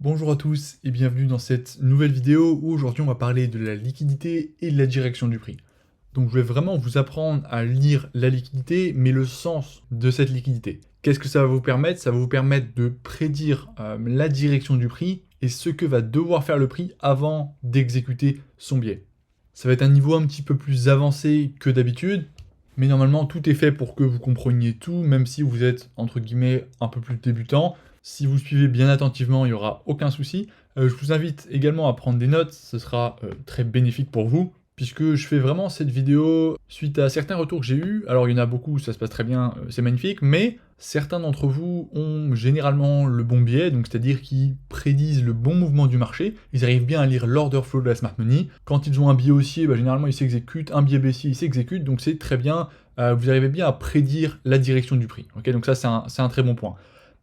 Bonjour à tous et bienvenue dans cette nouvelle vidéo où aujourd'hui on va parler de la liquidité et de la direction du prix. Donc je vais vraiment vous apprendre à lire la liquidité mais le sens de cette liquidité. Qu'est-ce que ça va vous permettre? Ça va vous permettre de prédire la direction du prix et ce que va devoir faire le prix avant d'exécuter son biais. Ça va être un niveau un petit peu plus avancé que d'habitude, mais normalement tout est fait pour que vous compreniez tout, même si vous êtes entre guillemets un peu plus débutant. Si vous suivez bien attentivement, il n'y aura aucun souci. Je vous invite également à prendre des notes, ce sera très bénéfique pour vous, puisque je fais vraiment cette vidéo suite à certains retours que j'ai eus. Alors il y en a beaucoup, ça se passe très bien, c'est magnifique, mais certains d'entre vous ont généralement le bon biais, donc c'est-à-dire qu'ils prédisent le bon mouvement du marché, ils arrivent bien à lire l'order flow de la Smart Money. Quand ils ont un biais haussier, généralement ils s'exécutent, un biais baissier, ils s'exécutent, donc c'est très bien, vous arrivez bien à prédire la direction du prix. Ok, donc ça c'est un très bon point.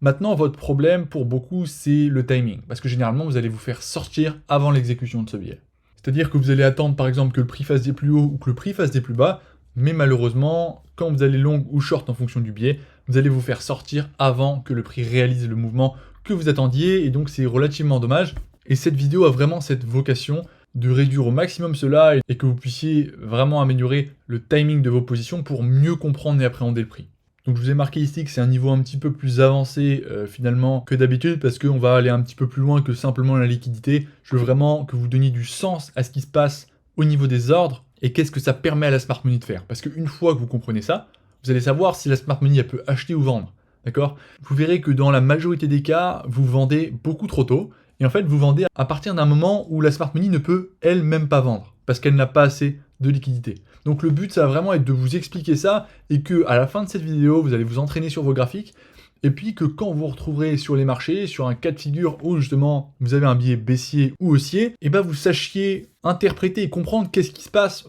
Maintenant, votre problème pour beaucoup, c'est le timing, parce que généralement, vous allez vous faire sortir avant l'exécution de ce biais. C'est-à-dire que vous allez attendre, par exemple, que le prix fasse des plus hauts ou que le prix fasse des plus bas, mais malheureusement, quand vous allez long ou short en fonction du biais, vous allez vous faire sortir avant que le prix réalise le mouvement que vous attendiez, et donc c'est relativement dommage. Et cette vidéo a vraiment cette vocation de réduire au maximum cela et que vous puissiez vraiment améliorer le timing de vos positions pour mieux comprendre et appréhender le prix. Donc je vous ai marqué ici que c'est un niveau un petit peu plus avancé finalement que d'habitude parce qu'on va aller un petit peu plus loin que simplement la liquidité. Je veux vraiment que vous donniez du sens à ce qui se passe au niveau des ordres et qu'est-ce que ça permet à la Smart Money de faire. Parce qu'une fois que vous comprenez ça, vous allez savoir si la Smart Money elle peut acheter ou vendre. D'accord? Vous verrez que dans la majorité des cas, vous vendez beaucoup trop tôt. Et en fait, vous vendez à partir d'un moment où la Smart Money ne peut elle-même pas vendre parce qu'elle n'a pas assez de liquidité. Donc le but, ça va vraiment être de vous expliquer ça et que à la fin de cette vidéo, vous allez vous entraîner sur vos graphiques et puis que quand vous vous retrouverez sur les marchés, sur un cas de figure où justement vous avez un biais baissier ou haussier, et vous sachiez interpréter et comprendre qu'est-ce qui se passe,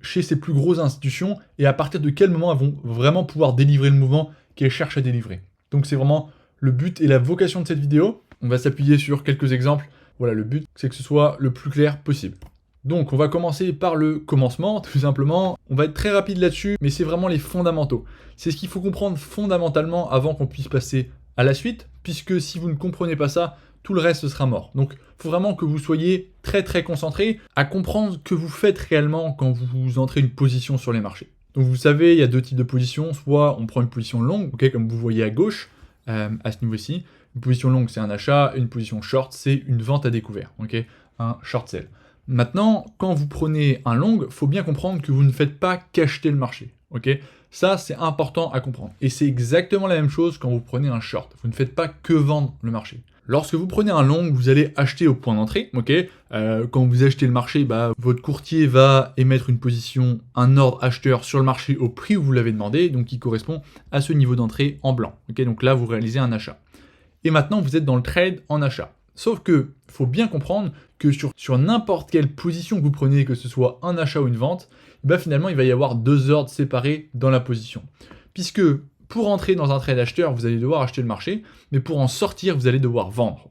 chez ces plus grosses institutions et à partir de quel moment elles vont vraiment pouvoir délivrer le mouvement qu'elles cherchent à délivrer. Donc c'est vraiment le but et la vocation de cette vidéo. On va s'appuyer sur quelques exemples. Voilà, le but, c'est que ce soit le plus clair possible. Donc on va commencer par le commencement, tout simplement. On va être très rapide là-dessus, mais c'est vraiment les fondamentaux. C'est ce qu'il faut comprendre fondamentalement avant qu'on puisse passer à la suite, puisque si vous ne comprenez pas ça, tout le reste sera mort. Donc il faut vraiment que vous soyez très très concentré à comprendre ce que vous faites réellement quand vous entrez une position sur les marchés. Donc vous savez, il y a deux types de positions. Soit on prend une position longue, comme vous voyez à gauche, à ce niveau-ci. Une position longue, c'est un achat. Une position short, c'est une vente à découvert. Un short sell. Maintenant, quand vous prenez un long, il faut bien comprendre que vous ne faites pas qu'acheter le marché. Ça, c'est important à comprendre. Et c'est exactement la même chose quand vous prenez un short. Vous ne faites pas que vendre le marché. Lorsque vous prenez un long, vous allez acheter au point d'entrée. Quand vous achetez le marché, votre courtier va émettre une position, un ordre acheteur sur le marché au prix où vous l'avez demandé, donc qui correspond à ce niveau d'entrée en blanc. Donc là, vous réalisez un achat. Et maintenant, vous êtes dans le trade en achat. Sauf que, faut bien comprendre que sur n'importe quelle position que vous prenez, que ce soit un achat ou une vente, finalement, il va y avoir deux ordres séparés dans la position. Puisque, pour entrer dans un trade acheteur, vous allez devoir acheter le marché, mais pour en sortir, vous allez devoir vendre.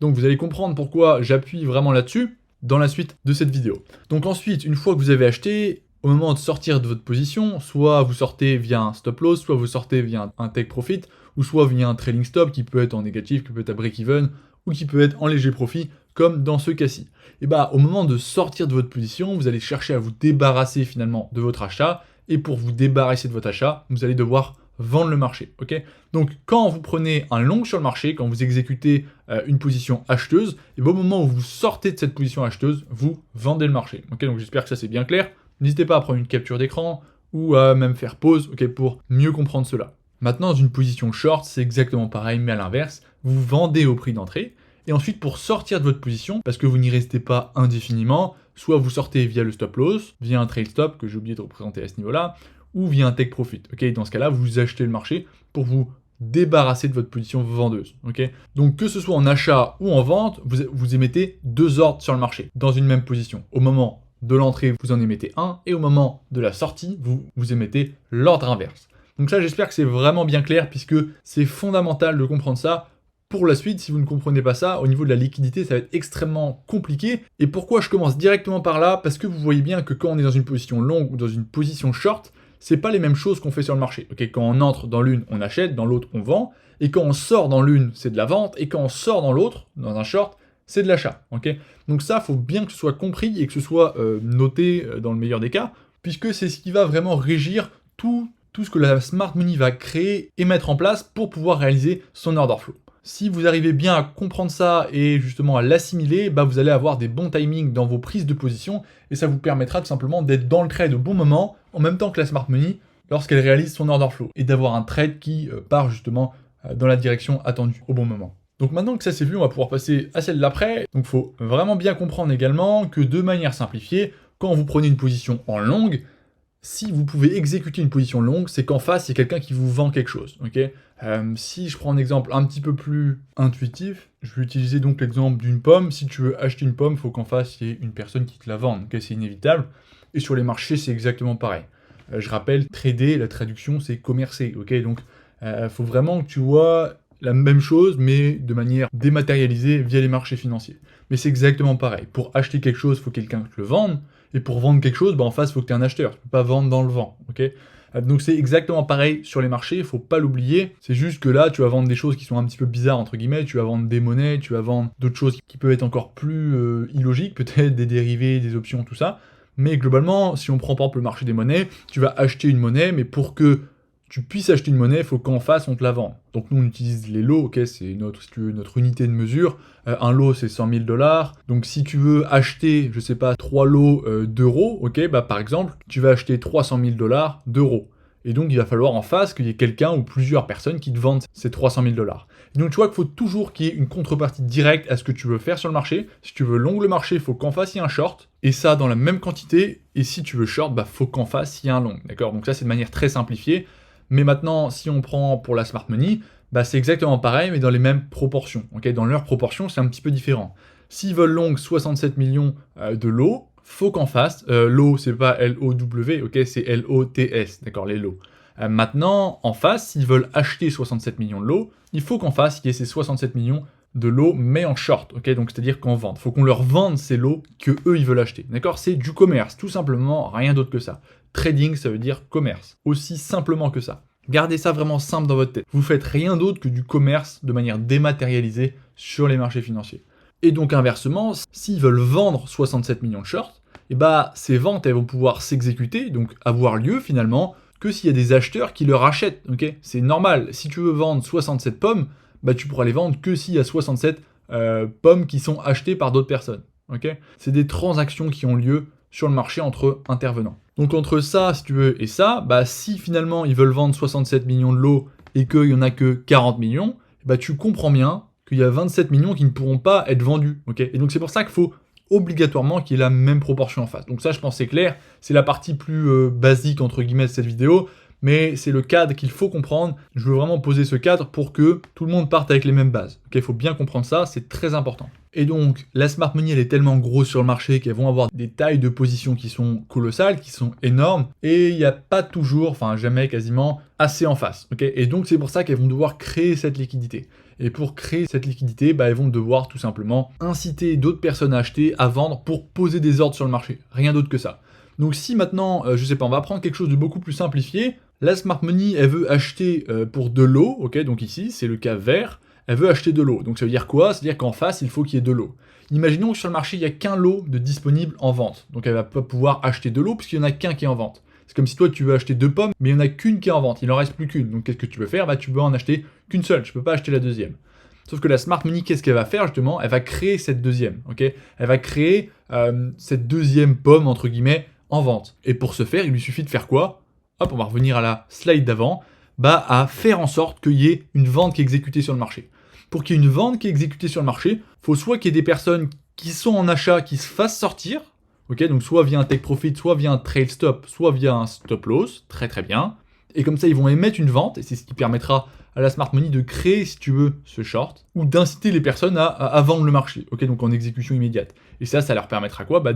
Donc, vous allez comprendre pourquoi j'appuie vraiment là-dessus dans la suite de cette vidéo. Donc ensuite, une fois que vous avez acheté, au moment de sortir de votre position, soit vous sortez via un stop loss, soit vous sortez via un take profit, ou soit via un trailing stop qui peut être en négatif, qui peut être à break-even, ou qui peut être en léger profit, comme dans ce cas-ci. Et au moment de sortir de votre position, vous allez chercher à vous débarrasser finalement de votre achat, et pour vous débarrasser de votre achat, vous allez devoir vendre le marché. Donc quand vous prenez un long sur le marché, quand vous exécutez une position acheteuse, et au moment où vous sortez de cette position acheteuse, vous vendez le marché. Donc j'espère que ça c'est bien clair. N'hésitez pas à prendre une capture d'écran ou à même faire pause pour mieux comprendre cela. Maintenant, dans une position short, c'est exactement pareil, mais à l'inverse, vous vendez au prix d'entrée, et ensuite pour sortir de votre position, parce que vous n'y restez pas indéfiniment, soit vous sortez via le stop loss, via un trail stop, que j'ai oublié de représenter à ce niveau-là, ou via un take profit. Dans ce cas-là, vous achetez le marché pour vous débarrasser de votre position vendeuse. Donc que ce soit en achat ou en vente, vous émettez deux ordres sur le marché, dans une même position. Au moment de l'entrée, vous en émettez un, et au moment de la sortie, vous émettez l'ordre inverse. Donc ça, j'espère que c'est vraiment bien clair, puisque c'est fondamental de comprendre ça. Pour la suite, si vous ne comprenez pas ça, au niveau de la liquidité, ça va être extrêmement compliqué. Et pourquoi je commence directement par là? Parce que vous voyez bien que quand on est dans une position longue ou dans une position short, c'est pas les mêmes choses qu'on fait sur le marché. Ok, quand on entre dans l'une, on achète, dans l'autre, on vend, et quand on sort dans l'une, c'est de la vente, et quand on sort dans l'autre, dans un short, c'est de l'achat. Ok, donc ça, faut bien que ce soit compris et que ce soit noté dans le meilleur des cas, puisque c'est ce qui va vraiment régir tout ce que la smart money va créer et mettre en place pour pouvoir réaliser son order flow. Si vous arrivez bien à comprendre ça et justement à l'assimiler, bah vous allez avoir des bons timings dans vos prises de position et ça vous permettra tout simplement d'être dans le trade au bon moment en même temps que la smart money lorsqu'elle réalise son order flow et d'avoir un trade qui part justement dans la direction attendue au bon moment. Donc maintenant que ça c'est vu, on va pouvoir passer à celle d'après. Donc il faut vraiment bien comprendre également que de manière simplifiée, quand vous prenez une position en longue, si vous pouvez exécuter une position longue, c'est qu'en face, il y a quelqu'un qui vous vend quelque chose. Ok, si je prends un exemple un petit peu plus intuitif, je vais utiliser donc l'exemple d'une pomme. Si tu veux acheter une pomme, il faut qu'en face, il y ait une personne qui te la vende. Okay, c'est inévitable. Et sur les marchés, c'est exactement pareil. Je rappelle, trader, la traduction, c'est commercer. Ok, donc faut vraiment que tu vois la même chose, mais de manière dématérialisée via les marchés financiers. Mais c'est exactement pareil. Pour acheter quelque chose, il faut quelqu'un qui te le vende. Et pour vendre quelque chose, bah en face, il faut que tu aies un acheteur. Tu ne peux pas vendre dans le vent. Okay, donc c'est exactement pareil sur les marchés, il ne faut pas l'oublier. C'est juste que là, tu vas vendre des choses qui sont un petit peu bizarres, entre guillemets. Tu vas vendre des monnaies, tu vas vendre d'autres choses qui peuvent être encore plus illogiques, peut-être des dérivés, des options, tout ça. Mais globalement, si on prend par exemple le marché des monnaies, tu vas acheter une monnaie, mais pour que tu puisses acheter une monnaie, il faut qu'en face, on te la vende. Donc nous, on utilise les lots, ok, c'est notre, si tu veux, notre unité de mesure. Un lot, c'est 100 000 $. Donc si tu veux acheter, je sais pas, 3 lots d'euros, ok, bah par exemple, tu vas acheter 300 000 $ d'euros. Et donc il va falloir en face qu'il y ait quelqu'un ou plusieurs personnes qui te vendent ces 300 000 $. Et donc tu vois qu'il faut toujours qu'il y ait une contrepartie directe à ce que tu veux faire sur le marché. Si tu veux long le marché, il faut qu'en face il y ait un short, et ça dans la même quantité. Et si tu veux short, bah faut qu'en face il y ait un long, d'accord. Donc ça c'est de manière très simplifiée. Mais maintenant, si on prend pour la smart money, bah c'est exactement pareil, mais dans les mêmes proportions. Okay, dans leurs proportions, c'est un petit peu différent. S'ils veulent long 67 millions de lots, faut qu'en face, lots, c'est pas L-O-W, ok, c'est L-O-T-S, d'accord, les lots. Maintenant, en face, s'ils veulent acheter 67 millions de lots, il faut qu'en face, il y ait ces 67 millions de lots, mais en short, ok, donc c'est-à-dire qu'en vente. Il faut qu'on leur vende ces lots que eux ils veulent acheter, d'accord. C'est du commerce, tout simplement, rien d'autre que ça. Trading, ça veut dire commerce, aussi simplement que ça. Gardez ça vraiment simple dans votre tête. Vous faites rien d'autre que du commerce de manière dématérialisée sur les marchés financiers. Et donc inversement, s'ils veulent vendre 67 millions de shorts, et bah ces ventes elles vont pouvoir s'exécuter, donc avoir lieu finalement, que s'il y a des acheteurs qui leur achètent. Ok, c'est normal. Si tu veux vendre 67 pommes, bah tu pourras les vendre que s'il y a 67 pommes qui sont achetées par d'autres personnes. Ok, c'est des transactions qui ont lieu sur le marché entre intervenants. Donc entre ça, si tu veux, et ça, bah si finalement ils veulent vendre 67 millions de lots et qu'il n'y en a que 40 millions, bah tu comprends bien qu'il y a 27 millions qui ne pourront pas être vendus. Okay, et donc c'est pour ça qu'il faut obligatoirement qu'il y ait la même proportion en face. Donc ça, je pense c'est clair, c'est la partie plus basique entre guillemets de cette vidéo, mais c'est le cadre qu'il faut comprendre. Je veux vraiment poser ce cadre pour que tout le monde parte avec les mêmes bases. Okay, il faut bien comprendre ça, c'est très important. Et donc, la smart money, elle est tellement grosse sur le marché qu'elles vont avoir des tailles de position qui sont colossales, qui sont énormes, et il n'y a pas toujours, enfin jamais quasiment, assez en face. Okay, et donc, c'est pour ça qu'elles vont devoir créer cette liquidité. Et pour créer cette liquidité, bah, elles vont devoir tout simplement inciter d'autres personnes à acheter, à vendre, pour poser des ordres sur le marché. Rien d'autre que ça. Donc si maintenant, je sais pas, on va prendre quelque chose de beaucoup plus simplifié, la smart money, elle veut acheter pour de l'eau, ok, donc ici, c'est le cas vert, elle veut acheter de l'eau. Donc ça veut dire quoi? C'est-à-dire qu'en face, il faut qu'il y ait de l'eau. Imaginons que sur le marché, il n'y a qu'un lot de disponible en vente. Donc elle va pas pouvoir acheter de l'eau puisqu'il n'y en a qu'un qui est en vente. C'est comme si toi, tu veux acheter 2 pommes, mais il n'y en a qu'une qui est en vente. Il en reste plus qu'une. Donc qu'est-ce que tu peux faire? Bah, tu peux en acheter qu'une seule. Tu peux pas acheter la deuxième. Sauf que la smart money, qu'est-ce qu'elle va faire justement? Elle va créer cette deuxième. Ok, elle va créer cette deuxième pomme, entre guillemets, en vente. Et pour ce faire, il lui suffit de faire quoi? Hop, on va revenir à la slide d'avant. Bah, à faire en sorte qu'il y ait une vente qui est exécutée sur le marché. Pour qu'il y ait une vente qui est exécutée sur le marché, il faut soit qu'il y ait des personnes qui sont en achat qui se fassent sortir, ok, donc soit via un take profit, soit via un trail stop, soit via un stop loss, très très bien. Et comme ça, ils vont émettre une vente, et c'est ce qui permettra à la smart money de créer, si tu veux, ce short, ou d'inciter les personnes à vendre le marché, ok, donc en exécution immédiate. Et ça leur permettra quoi? Bah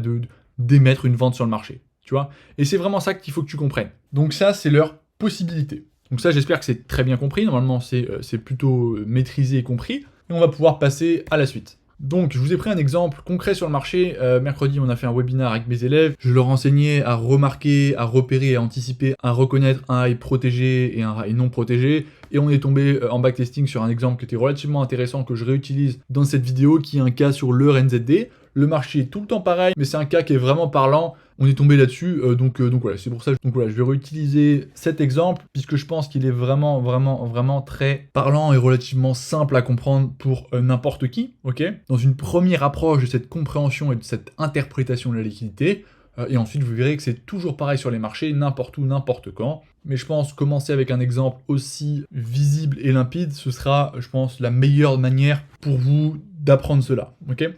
d'émettre une vente sur le marché, tu vois. Et c'est vraiment ça qu'il faut que tu comprennes. Donc ça, c'est leur possibilité. Donc ça, j'espère que c'est très bien compris. Normalement, c'est plutôt maîtrisé et compris. Et on va pouvoir passer à la suite. Donc, je vous ai pris un exemple concret sur le marché. Mercredi, on a fait un webinaire avec mes élèves. Je leur enseignais à remarquer, à repérer, à anticiper, à reconnaître un high protégé et un high non protégé. Et on est tombé en backtesting sur un exemple qui était relativement intéressant que je réutilise dans cette vidéo, qui est un cas sur l'heure NZD. Le marché est tout le temps pareil, mais c'est un cas qui est vraiment parlant. On est tombé là-dessus, donc voilà, c'est pour ça. Donc voilà, je vais réutiliser cet exemple, puisque je pense qu'il est vraiment très parlant et relativement simple à comprendre pour n'importe qui, ok? Dans une première approche de cette compréhension et de cette interprétation de la liquidité, et ensuite vous verrez que c'est toujours pareil sur les marchés, n'importe où, n'importe quand. Mais je pense commencer avec un exemple aussi visible et limpide, ce sera, je pense, la meilleure manière pour vous d'apprendre cela, ok?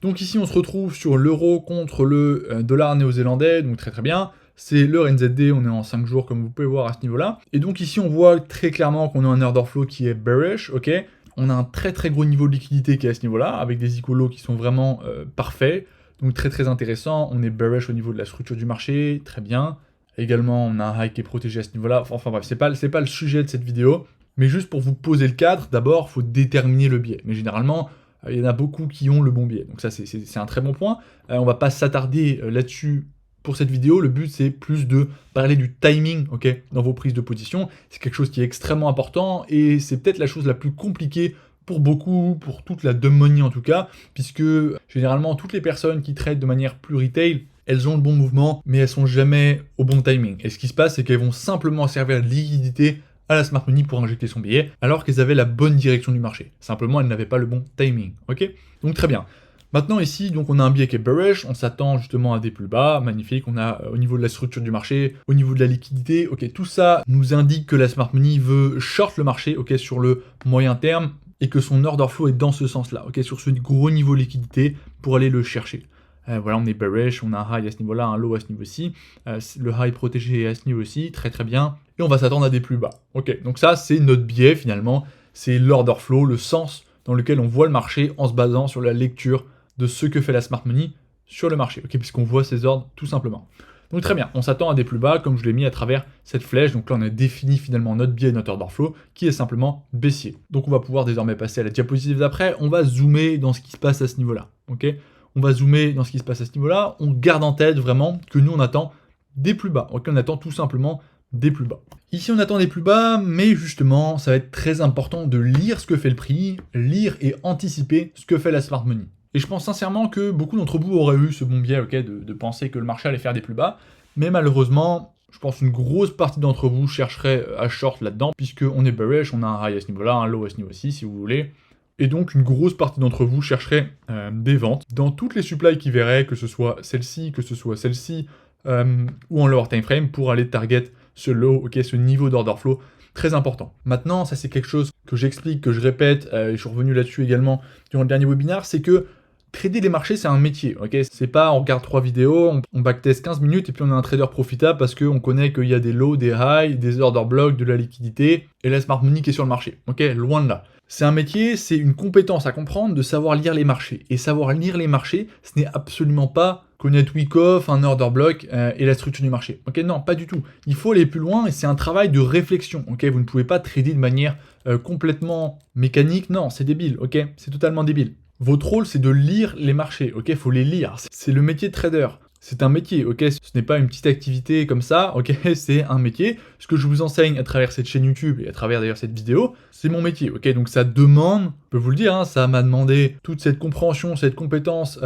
Donc ici, on se retrouve sur l'euro contre le dollar néo-zélandais, donc très bien. C'est l'heure NZD, on est en 5 jours comme vous pouvez voir à ce niveau-là. Et donc ici, on voit très clairement qu'on a un order flow qui est bearish, ok. On a un très gros niveau de liquidité qui est à ce niveau-là, avec des equal lows qui sont vraiment parfaits. Donc très intéressant, on est bearish au niveau de la structure du marché, très bien. Également, on a un high qui est protégé à ce niveau-là. Enfin bref, c'est pas le sujet de cette vidéo. Mais juste pour vous poser le cadre, d'abord, il faut déterminer le biais. Mais généralement, il y en a beaucoup qui ont le bon biais. Donc ça, c'est un très bon point. On va pas s'attarder là-dessus pour cette vidéo. Le but, c'est plus de parler du timing, ok, dans vos prises de position. C'est quelque chose qui est extrêmement important et c'est peut-être la chose la plus compliquée pour beaucoup, pour toute la dumb money en tout cas, puisque généralement, toutes les personnes qui traitent de manière plus retail, elles ont le bon mouvement, mais elles sont jamais au bon timing. Et ce qui se passe, c'est qu'elles vont simplement servir de liquidité à la smart money pour injecter son billet, alors qu'elles avaient la bonne direction du marché. Simplement, elles n'avaient pas le bon timing, ok? Donc très bien. Maintenant ici, donc on a un biais qui est bearish, on s'attend justement à des plus bas, magnifique, on a au niveau de la structure du marché, au niveau de la liquidité, ok, tout ça nous indique que la smart money veut short le marché, ok, sur le moyen terme, et que son order flow est dans ce sens-là, ok, sur ce gros niveau de liquidité pour aller le chercher. Voilà, on est bearish, on a un high à ce niveau-là, un low à ce niveau-ci, le high protégé est à ce niveau aussi, très bien, et on va s'attendre à des plus bas. Ok, donc ça c'est notre biais finalement, c'est l'order flow, le sens dans lequel on voit le marché en se basant sur la lecture de ce que fait la smart money sur le marché, ok, puisqu'on voit ces ordres tout simplement. Donc très bien, on s'attend à des plus bas, comme je l'ai mis à travers cette flèche, donc là on a défini finalement notre biais, notre order flow, qui est simplement baissier. Donc on va pouvoir désormais passer à la diapositive d'après, on va zoomer dans ce qui se passe à ce niveau-là, ok. On va zoomer dans ce qui se passe à ce niveau-là, on garde en tête vraiment que nous on attend des plus bas, ok, on attend tout simplement des plus bas. Ici on attend des plus bas, mais justement ça va être très important de lire ce que fait le prix, lire et anticiper ce que fait la smart money. Et je pense sincèrement que beaucoup d'entre vous auraient eu ce bon biais, ok, de penser que le marché allait faire des plus bas, mais malheureusement, je pense qu'une grosse partie d'entre vous chercherait à short là-dedans, puisqu'on est bearish, on a un high à ce niveau-là, un low à ce niveau-ci, si vous voulez. Et donc, une grosse partie d'entre vous chercherait des ventes dans toutes les supplies qui verraient, que ce soit celle-ci, que ce soit celle-ci, ou en lower time frame, pour aller target ce low, ok, ce niveau d'order flow très important. Maintenant, ça c'est quelque chose que j'explique, que je répète, et je suis revenu là-dessus également durant le dernier webinaire, c'est que trader les marchés, c'est un métier, ok? C'est pas on regarde 3 vidéos, on backtest 15 minutes et puis on a un trader profitable parce qu'on connaît qu'il y a des lows, des highs, des order blocks, de la liquidité et la smart money qui est sur le marché, ok? Loin de là. C'est un métier, c'est une compétence à comprendre de savoir lire les marchés. Et savoir lire les marchés, ce n'est absolument pas connaître Wyckoff, un order block et la structure du marché. Ok, non, pas du tout. Il faut aller plus loin et c'est un travail de réflexion. Ok, vous ne pouvez pas trader de manière complètement mécanique. Non, c'est débile. Ok, c'est totalement débile. Votre rôle, c'est de lire les marchés, ok? Faut les lire. C'est le métier de trader. C'est un métier, ok? Ce n'est pas une petite activité comme ça, ok? C'est un métier. Ce que je vous enseigne à travers cette chaîne YouTube et à travers d'ailleurs cette vidéo, c'est mon métier, ok? Donc ça demande, je peux vous le dire, hein, ça m'a demandé toute cette compréhension, cette compétence,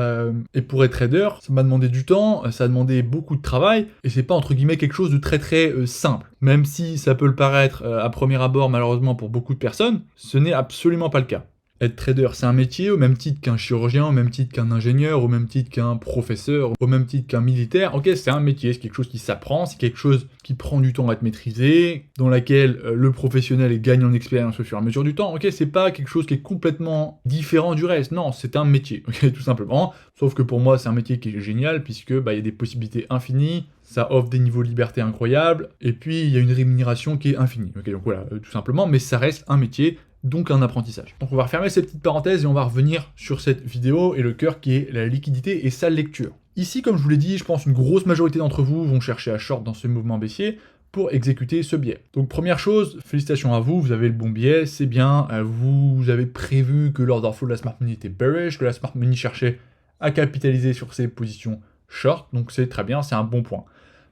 et pour être trader, ça m'a demandé du temps, ça a demandé beaucoup de travail, et c'est pas entre guillemets quelque chose de très simple. Même si ça peut le paraître à premier abord, malheureusement pour beaucoup de personnes, ce n'est absolument pas le cas. Être trader, c'est un métier au même titre qu'un chirurgien, au même titre qu'un ingénieur, au même titre qu'un professeur, au même titre qu'un militaire. Ok, c'est un métier, c'est quelque chose qui s'apprend, c'est quelque chose qui prend du temps à être maîtrisé, dans laquelle le professionnel gagne en expérience au fur et à mesure du temps. Ok, c'est pas quelque chose qui est complètement différent du reste. Non, c'est un métier, ok, tout simplement. Sauf que pour moi, c'est un métier qui est génial, puisque y a des possibilités infinies, ça offre des niveaux de liberté incroyables, et puis il y a une rémunération qui est infinie. Ok, donc voilà, tout simplement, mais ça reste un métier, donc un apprentissage. Donc on va refermer cette petite parenthèse et on va revenir sur cette vidéo et le cœur qui est la liquidité et sa lecture. Ici, comme je vous l'ai dit, je pense une grosse majorité d'entre vous vont chercher à short dans ce mouvement baissier. pour exécuter ce biais. Donc première chose, félicitations à vous, vous avez le bon biais, c'est bien, vous avez prévu que l'order flow de la smart money était bearish, que la smart money cherchait à capitaliser sur ses positions short, donc c'est très bien, c'est un bon point.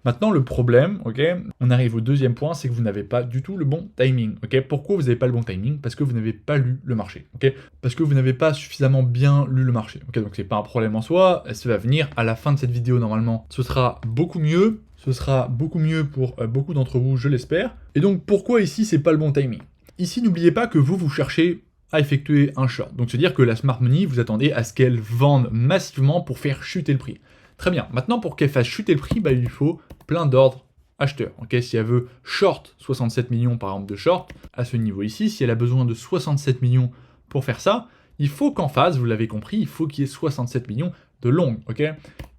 Maintenant, le problème, ok, on arrive au deuxième point, c'est que vous n'avez pas du tout le bon timing, ok. Pourquoi vous n'avez pas le bon timing? Parce que vous n'avez pas lu le marché, ok. Parce que vous n'avez pas suffisamment bien lu le marché, ok. Donc c'est pas un problème en soi, ça va venir à la fin de cette vidéo normalement. Ce sera beaucoup mieux pour beaucoup d'entre vous, je l'espère. Et donc pourquoi ici c'est pas le bon timing? Ici, n'oubliez pas que vous cherchez à effectuer un short. Donc c'est-à-dire que la smart money, vous attendez à ce qu'elle vende massivement pour faire chuter le prix. Très bien. Maintenant, pour qu'elle fasse chuter le prix, bah, il faut plein d'ordres acheteurs. Okay, si elle veut short 67 millions par exemple de short, à ce niveau ici, si elle a besoin de 67 millions pour faire ça, il faut qu'en face, vous l'avez compris, il faut qu'il y ait 67 millions de longues. Okay,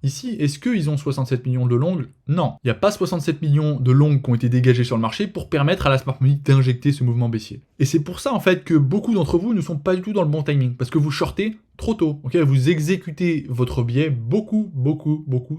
ici, est-ce qu'ils ont 67 millions de longues? Non. Il n'y a pas 67 millions de longues qui ont été dégagées sur le marché pour permettre à la smart money d'injecter ce mouvement baissier. Et c'est pour ça en fait que beaucoup d'entre vous ne sont pas du tout dans le bon timing, parce que vous shortez trop tôt. Okay, vous exécutez votre biais beaucoup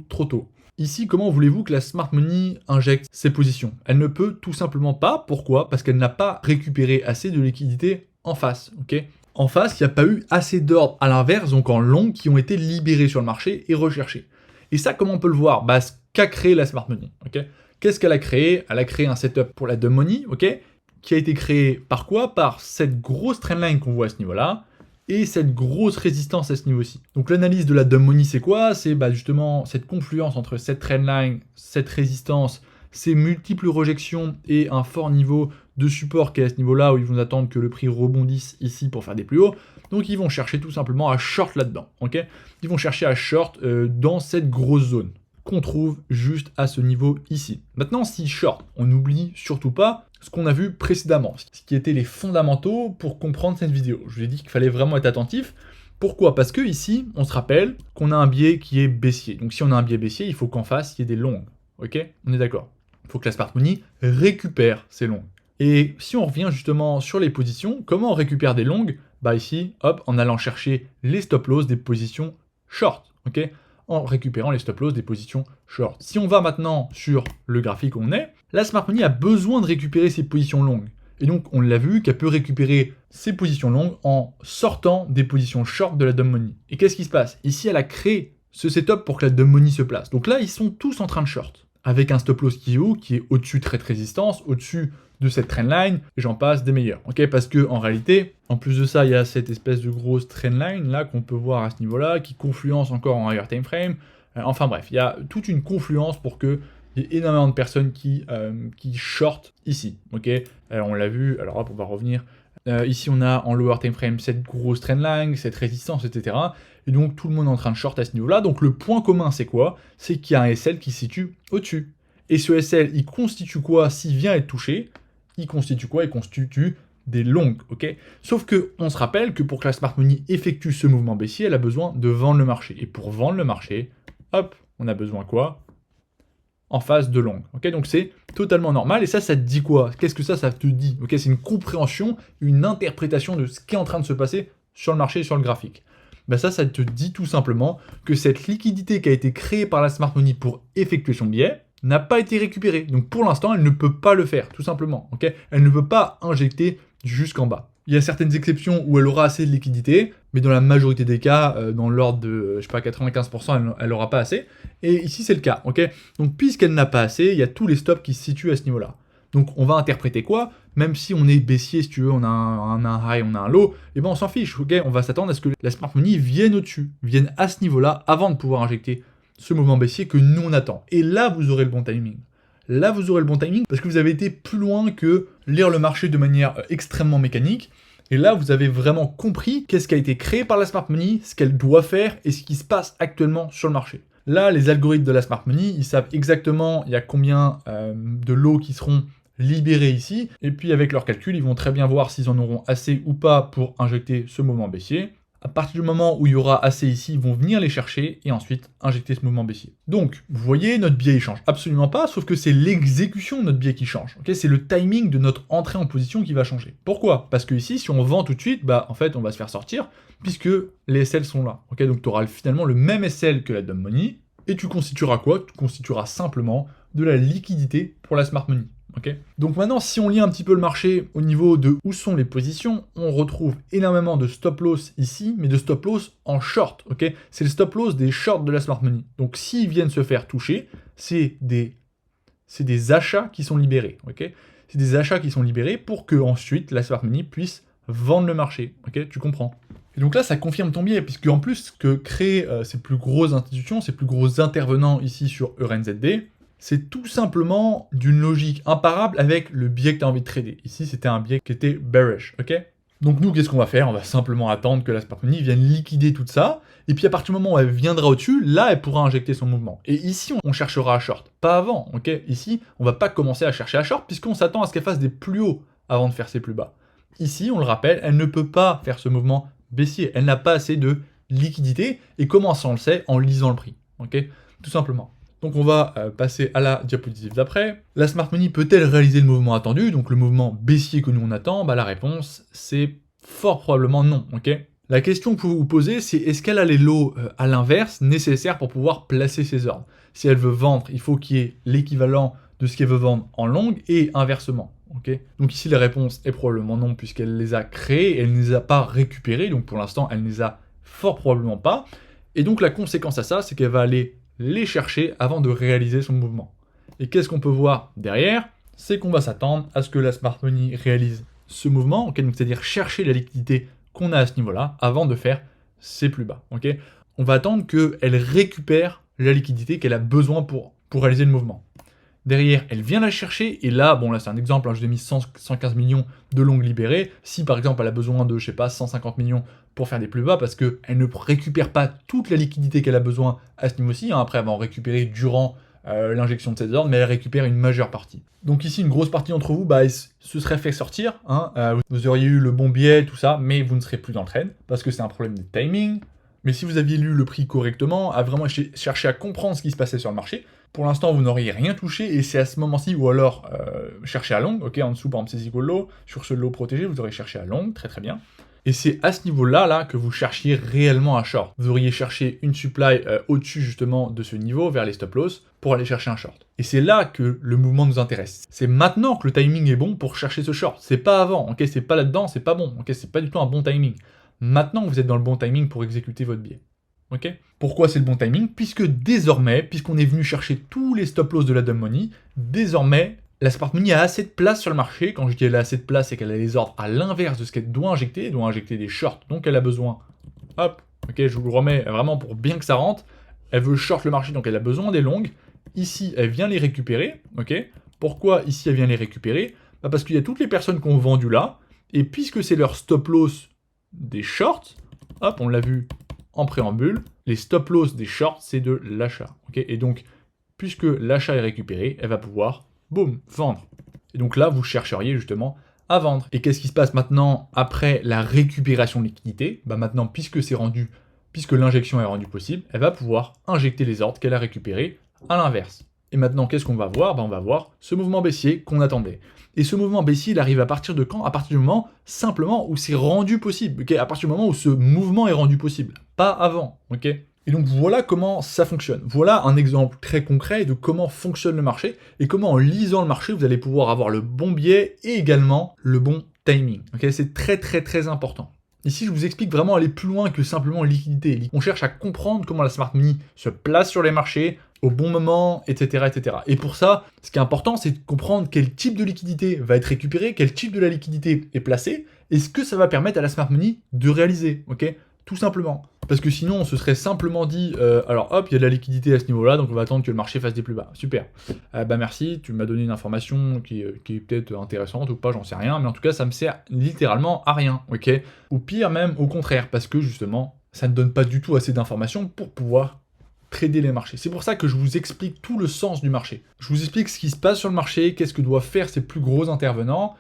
trop tôt. Ici, comment voulez-vous que la smart money injecte ses positions? Elle ne peut tout simplement pas. Pourquoi? Parce qu'elle n'a pas récupéré assez de liquidité en face. Okay, en face, il n'y a pas eu assez d'ordres à l'inverse, donc en long, qui ont été libérés sur le marché et recherchés. Et ça, comment on peut le voir? Bah, ce qu'a créé la smart money. Okay, qu'est-ce qu'elle a créé? Elle a créé un setup pour la dumb money, okay, qui a été créé par quoi? Par cette grosse trendline qu'on voit à ce niveau-là, et cette grosse résistance à ce niveau-ci. Donc l'analyse de la dumb money, c'est quoi? C'est justement cette confluence entre cette trendline, cette résistance, ces multiples rejections et un fort niveau de support qui est à ce niveau-là où ils vont attendre que le prix rebondisse ici pour faire des plus hauts. Donc ils vont chercher tout simplement à short là-dedans. Okay, ils vont chercher à short dans cette grosse zone qu'on trouve juste à ce niveau ici. Maintenant, si short, on n'oublie surtout pas ce qu'on a vu précédemment, ce qui étaient les fondamentaux pour comprendre cette vidéo. Je vous ai dit qu'il fallait vraiment être attentif. Pourquoi? Parce que ici, on se rappelle qu'on a un biais qui est baissier. Donc si on a un biais baissier, il faut qu'en face, il y ait des longues. Ok? On est d'accord. Il faut que la smart money récupère ces longues. Et si on revient justement sur les positions, comment on récupère des longues? Bah ici, hop, en allant chercher les stop loss des positions short. Ok? En récupérant les stop loss des positions short. Si on va maintenant sur le graphique où on est, la smart money a besoin de récupérer ses positions longues. Et donc, on l'a vu qu'elle peut récupérer ses positions longues en sortant des positions short de la dumb money. Et qu'est-ce qui se passe? Ici, elle a créé ce setup pour que la dumb money se place. Donc là, ils sont tous en train de short. Avec un stop loss qui est haut, qui est au-dessus de cette résistance, au-dessus de cette trendline, et j'en passe des meilleurs. Ok, parce que en réalité, en plus de ça, il y a cette espèce de grosse trendline là qu'on peut voir à ce niveau-là, qui confluence encore en higher time frame. Enfin bref, il y a toute une confluence pour que il y a énormément de personnes qui shortent ici. Ok, on l'a vu. Alors hop, on va revenir. Ici, on a en lower time frame cette grosse trendline, cette résistance, etc. Et donc tout le monde est en train de short à ce niveau-là. Donc le point commun, c'est quoi? C'est qu'il y a un SL qui se situe au-dessus. Et ce SL, il constitue quoi s'il vient être touché? Il constitue quoi? Il constitue des longues, ok? Sauf que on se rappelle que pour que la smart money effectue ce mouvement baissier, elle a besoin de vendre le marché. Et pour vendre le marché, hop, on a besoin quoi? En phase de longue. Ok, donc c'est totalement normal. Et ça te dit quoi? Qu'est-ce que ça te dit? Ok, c'est une compréhension, une interprétation de ce qui est en train de se passer sur le marché et sur le graphique. Ben ça te dit tout simplement que cette liquidité qui a été créée par la smart money pour effectuer son biais n'a pas été récupérée. Donc pour l'instant, elle ne peut pas le faire, tout simplement. Ok, elle ne peut pas injecter jusqu'en bas. Il y a certaines exceptions où elle aura assez de liquidité, mais dans la majorité des cas, dans l'ordre de, je sais pas, 95%, elle n'aura pas assez. Et ici, c'est le cas, ok? Donc, puisqu'elle n'a pas assez, il y a tous les stops qui se situent à ce niveau-là. Donc, on va interpréter quoi? Même si on est baissier, si tu veux, on a un high, on a un low, et ben on s'en fiche, ok? On va s'attendre à ce que la smart money vienne au-dessus, vienne à ce niveau-là, avant de pouvoir injecter ce mouvement baissier que nous, on attend. Et là, vous aurez le bon timing. Là, vous aurez le bon timing parce que vous avez été plus loin que lire le marché de manière extrêmement mécanique. Et là, vous avez vraiment compris qu'est-ce qui a été créé par la smart money, ce qu'elle doit faire et ce qui se passe actuellement sur le marché. Là, les algorithmes de la smart money, ils savent exactement il y a combien de lots qui seront libérés ici. Et puis avec leurs calculs, ils vont très bien voir s'ils en auront assez ou pas pour injecter ce mouvement baissier. À partir du moment où il y aura assez ici, ils vont venir les chercher et ensuite injecter ce mouvement baissier. Donc, vous voyez, notre biais il change absolument pas, sauf que c'est l'exécution de notre biais qui change. Okay, c'est le timing de notre entrée en position qui va changer. Pourquoi? Parce que ici, si on vend tout de suite, en fait, on va se faire sortir puisque les SL sont là. Okay, donc, tu auras finalement le même SL que la dumb money et tu constitueras quoi? Tu constitueras simplement de la liquidité pour la smart money. ok? Donc maintenant, si on lit un petit peu le marché au niveau de où sont les positions, on retrouve énormément de stop loss ici, mais de stop loss en short, ok? C'est le stop loss des shorts de la smart money. Donc s'ils viennent se faire toucher, c'est des achats qui sont libérés, ok? C'est des achats qui sont libérés pour que ensuite la smart money puisse vendre le marché, ok? Tu comprends? Et donc là, ça confirme ton biais, puisque en plus, ce que créent ces plus grosses institutions, ces plus gros intervenants ici sur EURNZD, c'est tout simplement d'une logique imparable avec le biais que tu as envie de trader. Ici, c'était un biais qui était bearish, ok? Donc nous, qu'est-ce qu'on va faire? On va simplement attendre que la smart money vienne liquider tout ça, et puis à partir du moment où elle viendra au-dessus, là, elle pourra injecter son mouvement. Et ici, on cherchera à short, pas avant, ok? Ici, on va pas commencer à chercher à short, puisqu'on s'attend à ce qu'elle fasse des plus hauts avant de faire ses plus bas. Ici, on le rappelle, elle ne peut pas faire ce mouvement baissier, elle n'a pas assez de liquidité, et comment ça on le sait? En lisant le prix, ok? Tout simplement. Donc on va passer à la diapositive d'après. La smart money peut-elle réaliser le mouvement attendu, donc le mouvement baissier que nous on attend? Bah la réponse, c'est fort probablement non, ok? La question que vous vous posez, c'est est-ce qu'elle a les lots à l'inverse nécessaires pour pouvoir placer ses ordres? Si elle veut vendre, il faut qu'il y ait l'équivalent de ce qu'elle veut vendre en longue et inversement. Okay. Donc ici la réponse est probablement non puisqu'elle les a créés, elle ne les a pas récupérés, donc pour l'instant elle ne les a fort probablement pas. Et donc la conséquence à ça, c'est qu'elle va aller les chercher avant de réaliser son mouvement. Et qu'est-ce qu'on peut voir derrière? C'est qu'on va s'attendre à ce que la smart money réalise ce mouvement, okay, donc c'est-à-dire chercher la liquidité qu'on a à ce niveau-là avant de faire ses plus bas. Okay. On va attendre qu'elle récupère la liquidité qu'elle a besoin pour réaliser le mouvement. Derrière, elle vient la chercher, et là, bon là c'est un exemple, hein, je vous ai mis 115 millions de longues libérées. Si par exemple elle a besoin de, je sais pas, 150 millions pour faire des plus bas, parce qu'elle ne récupère pas toute la liquidité qu'elle a besoin à ce niveau-ci, hein, après elle va en récupérer durant l'injection de ses ordres, mais elle récupère une majeure partie. Donc ici, une grosse partie d'entre vous, bah, se serait fait sortir, hein, vous auriez eu le bon biais, tout ça, mais vous ne serez plus dans le trade, parce que c'est un problème de timing. Mais si vous aviez lu le prix correctement, à vraiment chercher à comprendre ce qui se passait sur le marché, pour l'instant, vous n'auriez rien touché, et c'est à ce moment-ci, ou alors chercher à long, ok, en dessous, par exemple, c'est equal low, sur ce low protégé, vous aurez cherché à long, très très bien. Et c'est à ce niveau-là là, que vous cherchiez réellement un short. Vous auriez cherché une supply au-dessus justement de ce niveau, vers les stop loss, pour aller chercher un short. Et c'est là que le mouvement nous intéresse. C'est maintenant que le timing est bon pour chercher ce short. C'est pas avant, ok, c'est pas là-dedans, c'est pas bon, ok, c'est pas du tout un bon timing. Maintenant, vous êtes dans le bon timing pour exécuter votre biais. Ok. Pourquoi c'est le bon timing? Puisque désormais, puisqu'on est venu chercher tous les stop loss de la dumb money, désormais, la smart money a assez de place sur le marché. Quand je dis elle a assez de place, c'est qu'elle a les ordres à l'inverse de ce qu'elle doit injecter. Elle doit injecter des shorts, donc elle a besoin. Hop, ok, je vous le remets vraiment pour bien que ça rentre. Elle veut short le marché, donc elle a besoin des longues. Ici, elle vient les récupérer, ok. Pourquoi ici, elle vient les récupérer? Bah parce qu'il y a toutes les personnes qui ont vendu là, et puisque c'est leur stop loss des shorts, hop, on l'a vu en préambule, les stop loss des shorts, c'est de l'achat. Okay, et donc, puisque l'achat est récupéré, elle va pouvoir, boum, vendre. Et donc là, vous chercheriez justement à vendre. Et qu'est-ce qui se passe maintenant après la récupération de liquidité? Bah maintenant, puisque c'est rendu, puisque l'injection est rendue possible, elle va pouvoir injecter les ordres qu'elle a récupérés à l'inverse. Et maintenant, qu'est-ce qu'on va voir? Bah on va voir ce mouvement baissier qu'on attendait. Et ce mouvement baissier, il arrive à partir de quand? À partir du moment, simplement, où c'est rendu possible. Okay, à partir du moment où ce mouvement est rendu possible. Pas avant. Ok. Et donc voilà comment ça fonctionne. Voilà un exemple très concret de comment fonctionne le marché et comment en lisant le marché, vous allez pouvoir avoir le bon biais et également le bon timing. Okay, c'est très très très important. Ici, je vous explique vraiment aller plus loin que simplement liquidité. On cherche à comprendre comment la smart money se place sur les marchés, au bon moment, etc., etc. Et pour ça, ce qui est important, c'est de comprendre quel type de liquidité va être récupéré, quel type de la liquidité est placé, et ce que ça va permettre à la smart money de réaliser, ok? Tout simplement. Parce que sinon, on se serait simplement dit, alors hop, il y a de la liquidité à ce niveau-là, donc on va attendre que le marché fasse des plus bas. Super. Bah merci, tu m'as donné une information qui est peut-être intéressante ou pas, j'en sais rien, mais en tout cas, ça me sert littéralement à rien, ok? Ou pire même, au contraire, parce que justement, ça ne donne pas du tout assez d'informations pour pouvoir trader les marchés. C'est pour ça que je vous explique tout le sens du marché. Je vous explique ce qui se passe sur le marché, qu'est-ce que doivent faire ces plus gros intervenants,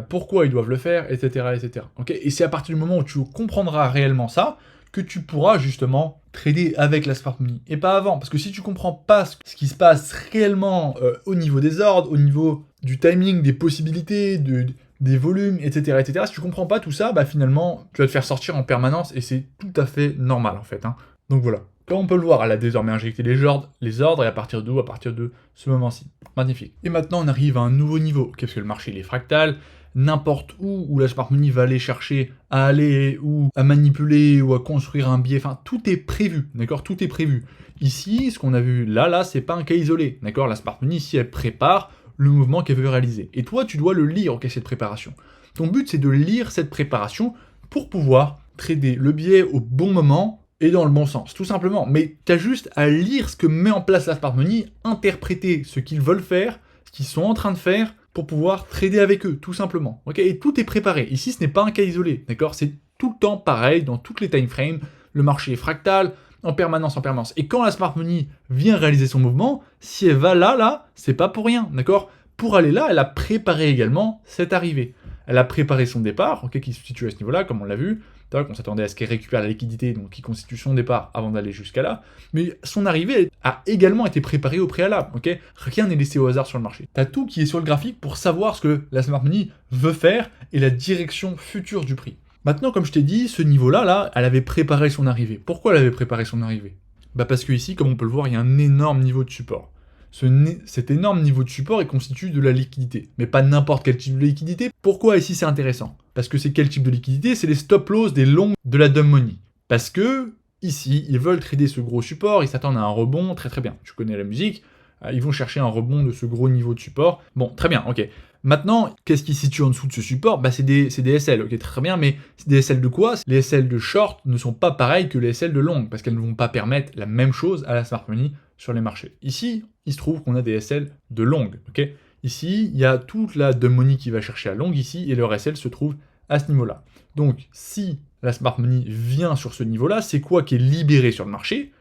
pourquoi ils doivent le faire, etc. etc. Okay, et c'est à partir du moment où tu comprendras réellement ça, que tu pourras justement trader avec la smart money, et pas avant. Parce que si tu comprends pas ce qui se passe réellement au niveau des ordres, au niveau du timing, des possibilités, des volumes, etc., etc., si tu comprends pas tout ça, bah finalement, tu vas te faire sortir en permanence, et c'est tout à fait normal en fait. Hein. Donc voilà. Comme on peut le voir, elle a désormais injecté les ordres, et à partir d'où? À partir de ce moment-ci. Magnifique. Et maintenant, on arrive à un nouveau niveau. Qu'est-ce que le marché, il est fractal. N'importe où la smart money va aller chercher à aller, ou à manipuler, ou à construire un biais, enfin, tout est prévu, d'accord? Tout est prévu. Ici, ce qu'on a vu là, c'est pas un cas isolé, d'accord? La smart money, ici, elle prépare le mouvement qu'elle veut réaliser. Et toi, tu dois le lire, ok, cette préparation. Ton but, c'est de lire cette préparation pour pouvoir trader le biais au bon moment et dans le bon sens, tout simplement. Mais tu as juste à lire ce que met en place la smart money, interpréter ce qu'ils veulent faire, ce qu'ils sont en train de faire, pour pouvoir trader avec eux, tout simplement. Okay, et tout est préparé. Ici, ce n'est pas un cas isolé, d'accord? C'est tout le temps pareil, dans toutes les time frames, le marché est fractal, en permanence, en permanence. Et quand la smart money vient réaliser son mouvement, si elle va là, c'est pas pour rien, d'accord? Pour aller là, elle a préparé également cette arrivée. Elle a préparé son départ, okay, qui se situe à ce niveau-là, comme on l'a vu. On s'attendait à ce qu'elle récupère la liquidité, donc qui constitue son départ avant d'aller jusqu'à là. Mais son arrivée a également été préparée au préalable. Okay, rien n'est laissé au hasard sur le marché. Tu as tout qui est sur le graphique pour savoir ce que la smart money veut faire et la direction future du prix. Maintenant, comme je t'ai dit, ce niveau-là, elle avait préparé son arrivée. Pourquoi elle avait préparé son arrivée? Parce que ici, comme on peut le voir, il y a un énorme niveau de support. Cet énorme niveau de support est constitué de la liquidité, mais pas n'importe quel type de liquidité. Pourquoi ici c'est intéressant? Parce que c'est quel type de liquidité? C'est les stop loss des longs de la dumb money. Parce que ici, ils veulent trader ce gros support, ils s'attendent à un rebond, très bien, tu connais la musique, ils vont chercher un rebond de ce gros niveau de support. Bon, très bien, ok. Maintenant, qu'est-ce qui se situe en dessous de ce support? C'est des SL, ok, très bien, mais c'est des SL de quoi? Les SL de short ne sont pas pareilles que les SL de long, parce qu'elles ne vont pas permettre la même chose à la smart money sur les marchés. Ici, il se trouve qu'on a des SL de long, ok? Ici, il y a toute la dumb money qui va chercher à long ici, et leur SL se trouve à ce niveau-là. Donc, si la smart money vient sur ce niveau-là, c'est quoi qui est libéré sur le marché?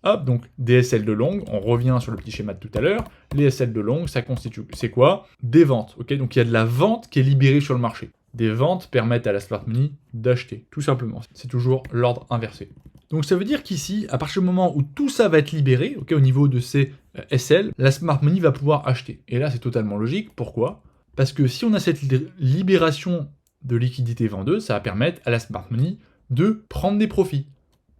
Hop, donc des SL de long, on revient sur le petit schéma de tout à l'heure, les SL de long, ça constitue, c'est quoi? Des ventes, ok? Donc il y a de la vente qui est libérée sur le marché. Des ventes permettent à la smart money d'acheter, tout simplement. C'est toujours l'ordre inversé. Donc ça veut dire qu'ici, à partir du moment où tout ça va être libéré, ok, au niveau de ces SL, la smart money va pouvoir acheter. Et là, c'est totalement logique. Pourquoi? Parce que si on a cette libération de liquidité vendeuse, ça va permettre à la smart money de prendre des profits.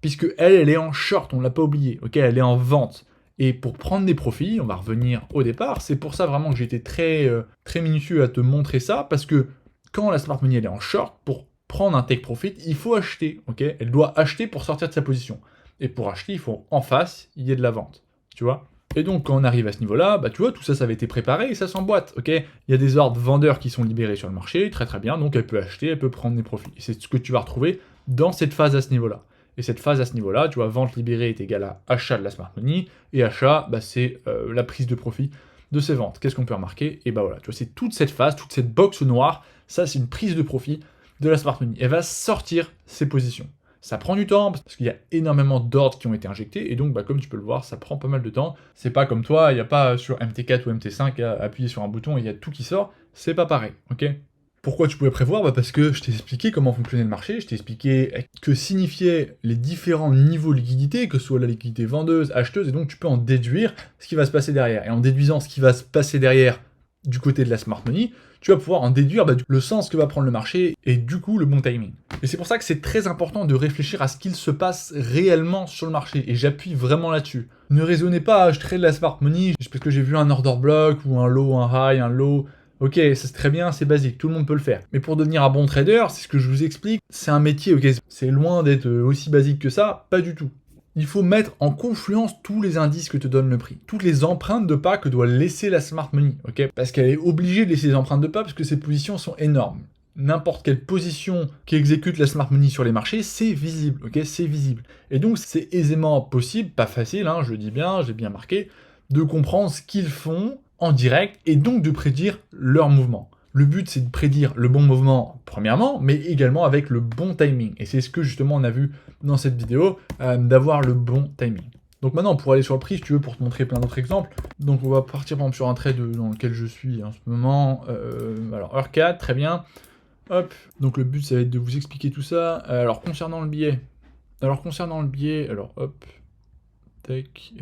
Puisque elle est en short, on ne l'a pas oublié, ok, elle est en vente. Et pour prendre des profits, on va revenir au départ, c'est pour ça vraiment que j'ai été très minutieux à te montrer ça, parce que quand la smart money elle est en short, pour prendre un take profit, il faut acheter, ok, elle doit acheter pour sortir de sa position. Et pour acheter, il faut en face, il y ait de la vente, tu vois. Et donc quand on arrive à ce niveau-là, tu vois, tout ça, ça avait été préparé et ça s'emboîte, ok. Il y a des ordres vendeurs qui sont libérés sur le marché, très bien, donc elle peut acheter, elle peut prendre des profits. Et c'est ce que tu vas retrouver dans cette phase à ce niveau-là. Et cette phase à ce niveau-là, tu vois, vente libérée est égale à achat de la smart money, et achat, c'est la prise de profit de ces ventes. Qu'est-ce qu'on peut remarquer? Et voilà, tu vois, c'est toute cette phase, toute cette box noire, ça c'est une prise de profit de la smart money. Elle va sortir ses positions. Ça prend du temps, parce qu'il y a énormément d'ordres qui ont été injectés, et donc comme tu peux le voir, ça prend pas mal de temps. C'est pas comme toi, il n'y a pas sur MT4 ou MT5 à appuyer sur un bouton et il y a tout qui sort, c'est pas pareil, ok? Pourquoi tu pouvais prévoir? Parce que je t'ai expliqué comment fonctionnait le marché, je t'ai expliqué que signifiaient les différents niveaux de liquidité, que ce soit la liquidité vendeuse, acheteuse, et donc tu peux en déduire ce qui va se passer derrière. Et en déduisant ce qui va se passer derrière du côté de la smart money, tu vas pouvoir en déduire le sens que va prendre le marché et du coup le bon timing. Et c'est pour ça que c'est très important de réfléchir à ce qu'il se passe réellement sur le marché, et j'appuie vraiment là-dessus. Ne raisonnez pas, je trade la smart money parce que j'ai vu un order block ou un low, un high, un low. Ok, ça c'est très bien, c'est basique, tout le monde peut le faire. Mais pour devenir un bon trader, c'est ce que je vous explique, c'est un métier, ok, c'est loin d'être aussi basique que ça, pas du tout. Il faut mettre en confluence tous les indices que te donne le prix, toutes les empreintes de pas que doit laisser la smart money, ok? Parce qu'elle est obligée de laisser les empreintes de pas parce que ses positions sont énormes. N'importe quelle position qu'exécute la smart money sur les marchés, c'est visible, ok? C'est visible. Et donc c'est aisément possible, pas facile, je le dis bien, j'ai bien marqué, de comprendre ce qu'ils font en direct et donc de prédire leur mouvement. Le but, c'est de prédire le bon mouvement, premièrement, mais également avec le bon timing. Et c'est ce que justement on a vu dans cette vidéo, d'avoir le bon timing. Donc maintenant, pour aller sur le prix, si tu veux, pour te montrer plein d'autres exemples, donc on va partir par exemple sur un trade dans lequel je suis en ce moment. Alors, heure 4, très bien. Hop, donc le but, ça va être de vous expliquer tout ça. Alors, concernant le billet, alors hop, tac,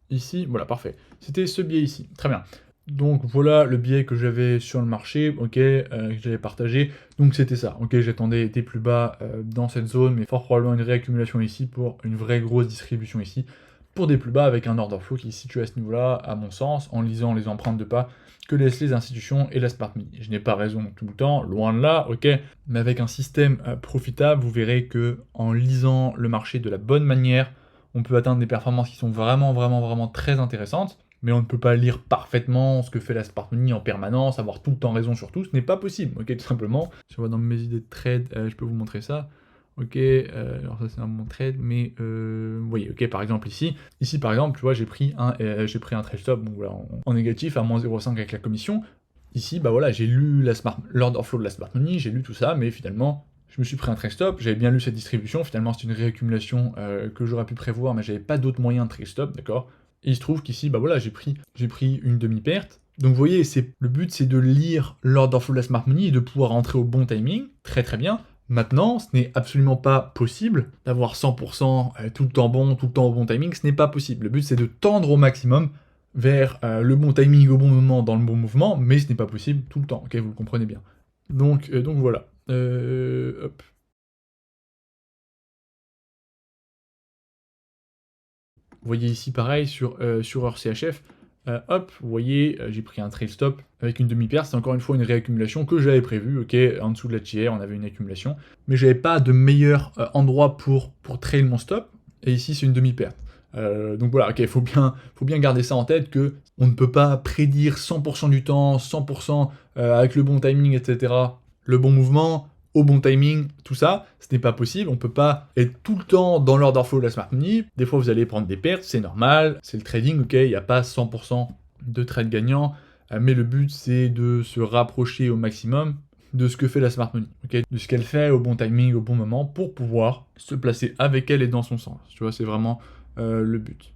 ici, voilà, parfait. C'était ce biais ici, très bien. Donc voilà le biais que j'avais sur le marché, ok, que j'avais partagé. Donc c'était ça, ok, j'attendais des plus bas dans cette zone, mais fort probablement une réaccumulation ici pour une vraie grosse distribution ici, pour des plus bas avec un order flow qui se situe à ce niveau-là, à mon sens, en lisant les empreintes de pas que laissent les institutions et la smart money. Je n'ai pas raison tout le temps, loin de là, ok, mais avec un système profitable, vous verrez que en lisant le marché de la bonne manière, on peut atteindre des performances qui sont vraiment très intéressantes, mais on ne peut pas lire parfaitement ce que fait la smart money en permanence, avoir tout le temps raison sur tout, ce n'est pas possible, ok, tout simplement. Si on va dans mes idées de trade, je peux vous montrer ça. Ok, alors ça c'est un bon trade, mais vous voyez, ok, par exemple ici par exemple, tu vois, j'ai pris un trade stop, donc voilà, en négatif à moins 0,5 avec la commission. Ici, bah voilà, j'ai lu l'order flow de la smart money, j'ai lu tout ça, mais finalement, je me suis pris un trade stop, j'avais bien lu cette distribution, finalement c'est une réaccumulation que j'aurais pu prévoir, mais j'avais pas d'autre moyen de trade stop, d'accord. Et il se trouve qu'ici, bah voilà, j'ai pris une demi-perte. Donc vous voyez, le but c'est de lire l'order flow de la smart money et de pouvoir rentrer au bon timing, très bien. Maintenant, ce n'est absolument pas possible d'avoir 100% tout le temps bon, tout le temps au bon timing, ce n'est pas possible. Le but c'est de tendre au maximum vers le bon timing au bon moment dans le bon mouvement, mais ce n'est pas possible tout le temps, ok, vous le comprenez bien. Donc voilà. Hop. Vous voyez ici pareil sur heure CHF, hop, vous voyez, j'ai pris un trail stop avec une demi-perte, c'est encore une fois une réaccumulation que j'avais prévue, ok, en dessous de la tiers, on avait une accumulation, mais j'avais pas de meilleur endroit pour trail mon stop, et ici c'est une demi-perte. Donc voilà, ok, faut bien garder ça en tête, que on ne peut pas prédire 100% du temps, 100% avec le bon timing, etc., le bon mouvement, au bon timing, tout ça, ce n'est pas possible, on peut pas être tout le temps dans l'order flow de la smart money, des fois vous allez prendre des pertes, c'est normal, c'est le trading, ok, il n'y a pas 100% de trade gagnant, mais le but c'est de se rapprocher au maximum de ce que fait la smart money, ok, de ce qu'elle fait au bon timing, au bon moment, pour pouvoir se placer avec elle et dans son sens, tu vois, c'est vraiment le but.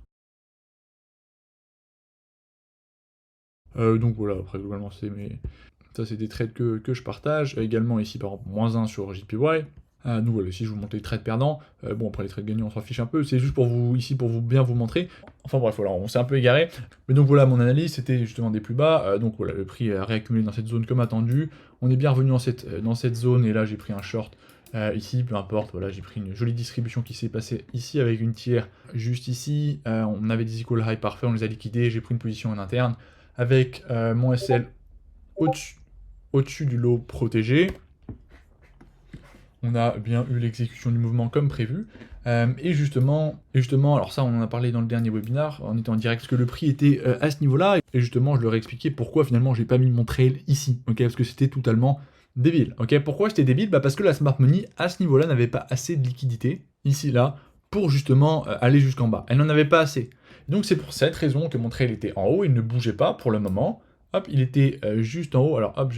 Donc voilà, après globalement ça c'est des trades que je partage, également ici par exemple -1 sur JPY. Donc voilà, ici je vous montre les trades perdants. Bon, après les trades gagnants, on s'en fiche un peu, c'est juste pour vous, ici, pour vous bien vous montrer. Enfin bref, voilà, on s'est un peu égaré. Mais donc voilà, mon analyse, c'était justement des plus bas. Donc voilà, le prix a réaccumulé dans cette zone comme attendu. On est bien revenu dans cette zone, et là j'ai pris un short. Ici, peu importe, voilà, j'ai pris une jolie distribution qui s'est passée ici avec une tiers juste ici. On avait des equal high parfaits, on les a liquidés, j'ai pris une position en interne avec mon SL au-dessus du lot protégé. On a bien eu l'exécution du mouvement comme prévu. Et justement, alors ça on en a parlé dans le dernier webinar, on était en direct, parce que le prix était à ce niveau-là, et justement je leur ai expliqué pourquoi finalement j'ai pas mis mon trail ici, ok, parce que c'était totalement débile, ok. Pourquoi c'était débile? Bah parce que la smart money à ce niveau-là n'avait pas assez de liquidité, ici là, pour justement aller jusqu'en bas. Elle n'en avait pas assez. Donc c'est pour cette raison que mon trail était en haut, il ne bougeait pas pour le moment. Hop, il était juste en haut, alors hop,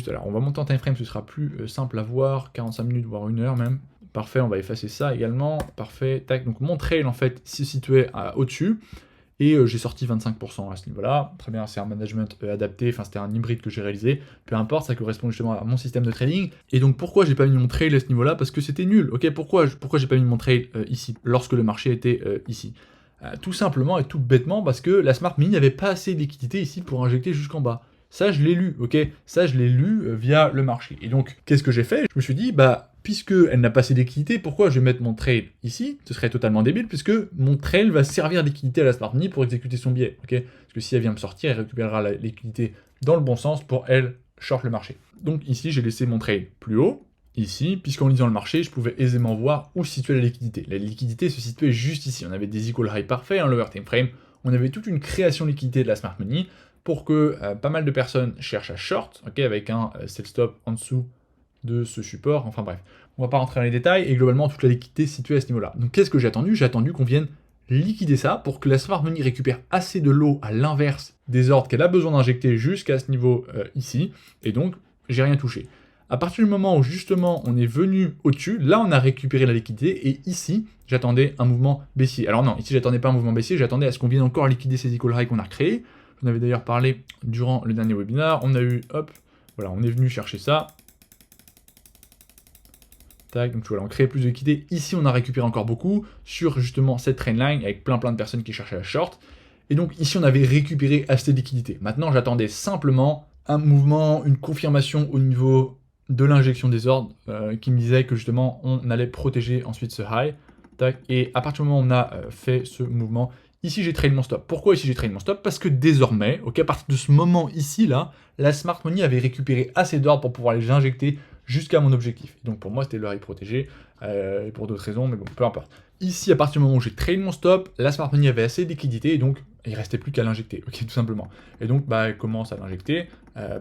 alors on va monter en time frame, ce sera plus simple à voir, 45 minutes, voire 1 heure même. Parfait, on va effacer ça également, parfait, tac. Donc mon trail en fait se situait au-dessus, et j'ai sorti 25% à ce niveau-là. Très bien, c'est un management adapté, enfin c'était un hybride que j'ai réalisé, peu importe, ça correspond justement à mon système de trading. Et donc pourquoi j'ai pas mis mon trail à ce niveau-là? Parce que c'était nul, ok. Pourquoi j'ai pas mis mon trail ici, lorsque le marché était ici? Tout simplement et tout bêtement parce que la smart money n'avait pas assez de liquidité ici pour injecter jusqu'en bas. Ça, je l'ai lu, ok. Ça, je l'ai lu via le marché. Et donc, qu'est-ce que j'ai fait? Je me suis dit, bah, puisque elle n'a pas assez de liquidité, pourquoi je vais mettre mon trail ici? Ce serait totalement débile, puisque mon trail va servir de liquidité à la smart money pour exécuter son biais, ok. Parce que si elle vient me sortir, elle récupérera la liquidité dans le bon sens pour elle short le marché. Donc ici, j'ai laissé mon trail plus haut, ici, puisqu'en lisant le marché, je pouvais aisément voir où se situait la liquidité. La liquidité se situait juste ici. On avait des equal high parfaits, un lower time frame, on avait toute une création de liquidité de la smart money, pour que pas mal de personnes cherchent à short, ok, avec un sell stop en dessous de ce support, enfin bref. On va pas rentrer dans les détails, et globalement toute la liquidité se située à ce niveau-là. Donc qu'est-ce que j'ai attendu? J'ai attendu qu'on vienne liquider ça pour que la smart money récupère assez de lot à l'inverse des ordres qu'elle a besoin d'injecter jusqu'à ce niveau ici, et donc j'ai rien touché. À partir du moment où justement on est venu au-dessus, là on a récupéré la liquidité, et ici j'attendais un mouvement baissier. Alors non, ici j'attendais pas un mouvement baissier, j'attendais à ce qu'on vienne encore liquider ces equal high qu'on a créés. J'en avais d'ailleurs parlé durant le dernier webinar. On a eu, hop, voilà, on est venu chercher ça. Tac, donc voilà, on crée plus de liquidité. Ici, on a récupéré encore beaucoup sur justement cette trendline avec plein de personnes qui cherchaient la short. Et donc ici, on avait récupéré assez de liquidité. Maintenant, j'attendais simplement un mouvement, une confirmation au niveau de l'injection des ordres qui me disait que justement, on allait protéger ensuite ce high. Tac, et à partir du moment où on a fait ce mouvement, ici j'ai trade mon stop. Pourquoi ici j'ai trade mon stop? Parce que désormais, ok, à partir de ce moment ici, là, la smart money avait récupéré assez d'ordre pour pouvoir les injecter jusqu'à mon objectif. Donc pour moi, c'était le high protégé, pour d'autres raisons, mais bon, peu importe. Ici, à partir du moment où j'ai trade mon stop, la smart money avait assez de liquidité, et donc il restait plus qu'à l'injecter, ok, tout simplement. Et donc, bah, elle commence à l'injecter.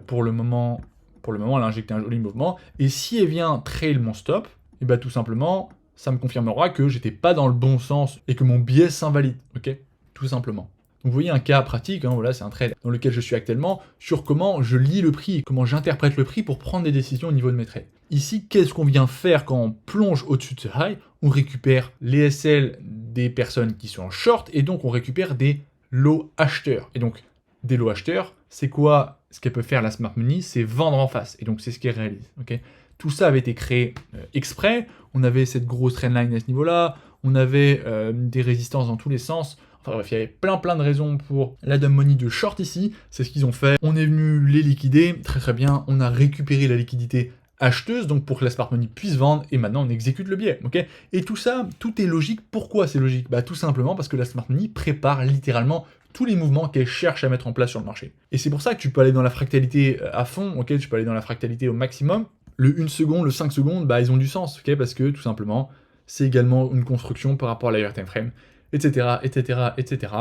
Pour le moment, elle a injecté un joli mouvement. Et si elle vient trail mon stop, et bah tout simplement, ça me confirmera que j'étais pas dans le bon sens et que mon biais s'invalide, ok? Tout simplement. Donc vous voyez un cas pratique, hein, voilà, c'est un trade dans lequel je suis actuellement, sur comment je lis le prix, comment j'interprète le prix pour prendre des décisions au niveau de mes trades. Ici, qu'est-ce qu'on vient faire quand on plonge au-dessus de ce high? On récupère les SL des personnes qui sont en short, et donc on récupère des lots acheteurs. Et donc, des lots acheteurs, c'est quoi ce qu'elle peut faire la smart money? C'est vendre en face, et donc c'est ce qu'elle réalise, ok? Tout ça avait été créé exprès, on avait cette grosse trendline à ce niveau-là, on avait des résistances dans tous les sens, enfin bref, il y avait plein de raisons pour la dumb money de short ici, c'est ce qu'ils ont fait, on est venu les liquider, très bien, on a récupéré la liquidité acheteuse, donc pour que la smart money puisse vendre, et maintenant on exécute le biais, ok? Et tout ça, tout est logique. Pourquoi c'est logique? Bah tout simplement parce que la smart money prépare littéralement tous les mouvements qu'elle cherche à mettre en place sur le marché. Et c'est pour ça que tu peux aller dans la fractalité à fond, ok? Tu peux aller dans la fractalité au maximum. Le 1 seconde, le 5 secondes, bah ils ont du sens, ok? Parce que tout simplement, c'est également une construction par rapport à l'higher time frame, etc., etc., etc.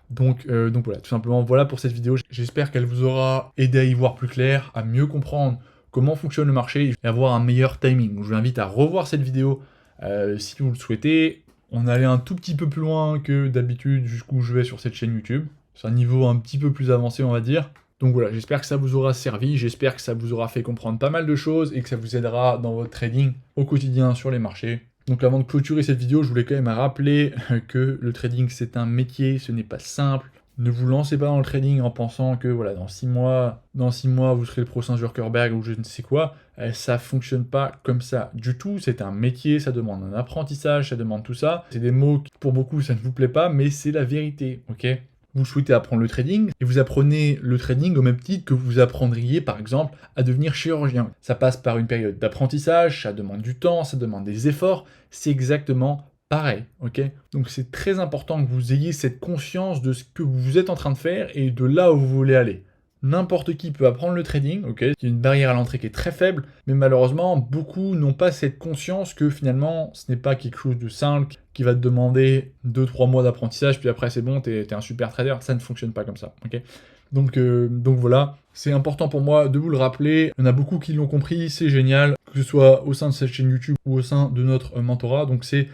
Donc voilà, tout simplement, voilà pour cette vidéo. J'espère qu'elle vous aura aidé à y voir plus clair, à mieux comprendre comment fonctionne le marché et avoir un meilleur timing. Donc, je vous invite à revoir cette vidéo si vous le souhaitez. On allait un tout petit peu plus loin que d'habitude jusqu'où je vais sur cette chaîne YouTube. C'est un niveau un petit peu plus avancé, on va dire. Donc voilà, j'espère que ça vous aura servi, j'espère que ça vous aura fait comprendre pas mal de choses et que ça vous aidera dans votre trading au quotidien sur les marchés. Donc avant de clôturer cette vidéo, je voulais quand même rappeler que le trading c'est un métier, ce n'est pas simple. Ne vous lancez pas dans le trading en pensant que voilà, dans 6 mois, vous serez le prochain Zuckerberg ou je ne sais quoi. Ça fonctionne pas comme ça du tout. C'est un métier, ça demande un apprentissage, ça demande tout ça. C'est des mots qui, pour beaucoup, ça ne vous plaît pas, mais c'est la vérité, ok? Vous souhaitez apprendre le trading, et vous apprenez le trading au même titre que vous apprendriez, par exemple, à devenir chirurgien. Ça passe par une période d'apprentissage, ça demande du temps, ça demande des efforts. C'est exactement pareil, ok? Donc c'est très important que vous ayez cette conscience de ce que vous êtes en train de faire et de là où vous voulez aller. N'importe qui peut apprendre le trading, ok? Il y a une barrière à l'entrée qui est très faible, mais malheureusement, beaucoup n'ont pas cette conscience que finalement, ce n'est pas quelque chose de simple qui va te demander 2-3 mois d'apprentissage, puis après c'est bon, t'es un super trader. Ça ne fonctionne pas comme ça, ok? Donc voilà, c'est important pour moi de vous le rappeler. Il y en a beaucoup qui l'ont compris, c'est génial, que ce soit au sein de cette chaîne YouTube ou au sein de notre mentorat. Donc c'est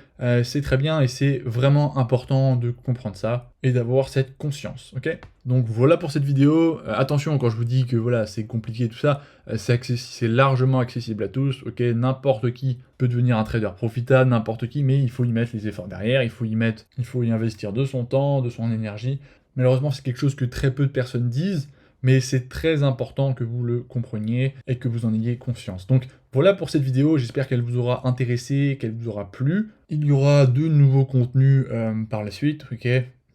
très bien et c'est vraiment important de comprendre ça et d'avoir cette conscience, ok? Donc voilà pour cette vidéo. Attention, quand je vous dis que voilà, c'est compliqué tout ça, c'est largement accessible à tous, ok? N'importe qui peut devenir un trader profitable, n'importe qui, mais il faut y mettre les efforts derrière, il faut y investir de son temps, de son énergie. Malheureusement, c'est quelque chose que très peu de personnes disent, mais c'est très important que vous le compreniez et que vous en ayez conscience. Donc voilà pour cette vidéo, j'espère qu'elle vous aura intéressé, qu'elle vous aura plu. Il y aura de nouveaux contenus par la suite, ok?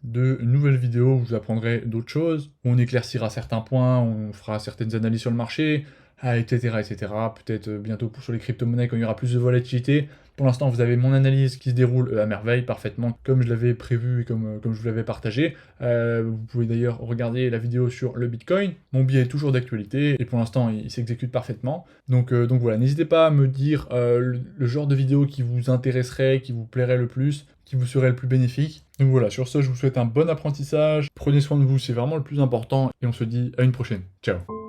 De nouvelles vidéos où je vous apprendrai d'autres choses, où on éclaircira certains points, on fera certaines analyses sur le marché, etc., etc. Peut-être bientôt sur les crypto-monnaies quand il y aura plus de volatilité. Pour l'instant, vous avez mon analyse qui se déroule à merveille, parfaitement, comme je l'avais prévu et comme je vous l'avais partagé. Vous pouvez d'ailleurs regarder la vidéo sur le Bitcoin. Mon billet est toujours d'actualité et pour l'instant, il s'exécute parfaitement. Donc voilà, n'hésitez pas à me dire le genre de vidéo qui vous intéresserait, qui vous plairait le plus, qui vous serait le plus bénéfique. Donc voilà, sur ce, je vous souhaite un bon apprentissage. Prenez soin de vous, c'est vraiment le plus important. Et on se dit à une prochaine. Ciao!